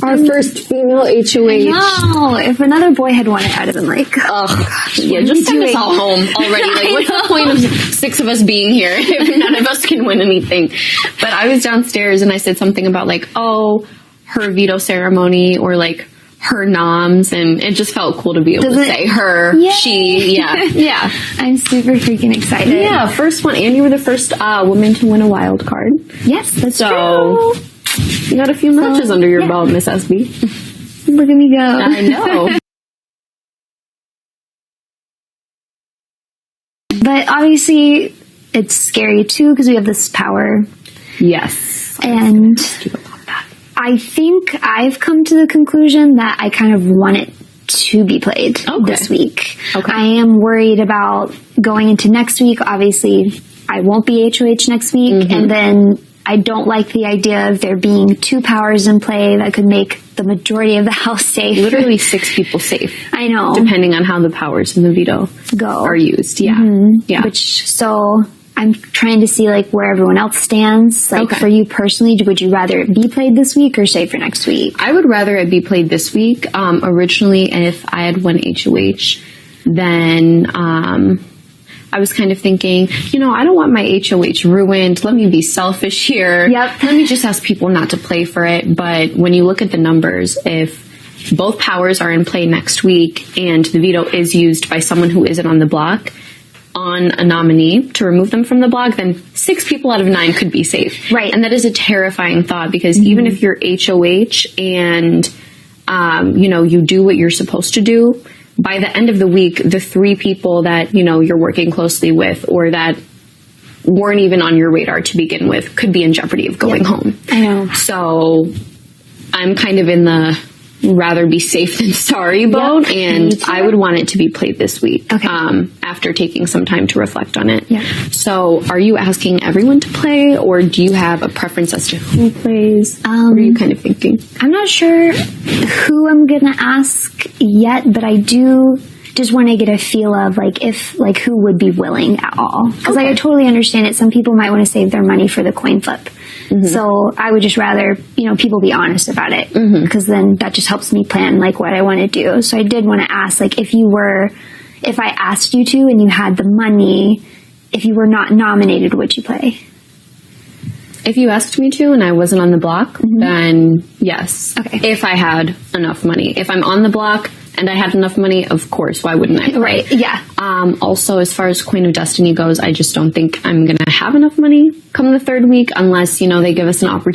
Our first female HOH. No, if another boy had won it, I'd have been like, yeah, just send us all home already. Like, what's the point of 6 of us being here if none of us can win anything? But I was downstairs and I said something about like, oh, her veto ceremony or like her noms, and it just felt cool to be able to say her, she, yeah. I'm super freaking excited. Yeah, first one, and you were the first woman to win a wild card. Yes, that's true. You got a few matches under your belt, Miss SB. Look at me go. I know. But obviously, it's scary too because we have this power. Yes. And I think I've come to the conclusion that I kind of want it to be played this week. Okay. I am worried about going into next week. Obviously, I won't be HOH next week. And then I don't like the idea of there being 2 powers in play that could make the majority of the house safe. Literally 6 people safe. I know. Depending on how the powers in the veto are used. Yeah. Yeah. So I'm trying to see like where everyone else stands. Like for you personally, would you rather it be played this week or save for next week? I would rather it be played this week. Originally, if I had won HOH, then I was kind of thinking, I don't want my HOH ruined. Let me be selfish here. Yep. Let me just ask people not to play for it. But when you look at the numbers, if both powers are in play next week and the veto is used by someone who isn't on the block on a nominee to remove them from the block, then 6 people out of 9 could be safe. Right. And that is a terrifying thought because even if you're HOH and, you do what you're supposed to do, by the end of the week, the 3 people that, you're working closely with or that weren't even on your radar to begin with could be in jeopardy of going home. I know. So I'm kind of in the rather be safe than sorry boat, and I would want it to be played this week after taking some time to reflect on it. So are you asking everyone to play, or do you have a preference as to who plays? What are you kind of thinking? I'm not sure who I'm gonna ask yet, but I do just want to get a feel of who would be willing at all, because I totally understand it. Some people might want to save their money for the coin flip. So I would just rather, people be honest about it, because then that just helps me plan what I want to do. So I did want to ask, if I asked you to and you had the money, if you were not nominated, would you play? If you asked me to and I wasn't on the block, then yes. If I had enough money. If I'm on the block and I had enough money, of course, why wouldn't I play? Right, yeah. Also, as far as Queen of Destiny goes, I just don't think I'm going to have enough money come the 3rd week unless, they give us an opportunity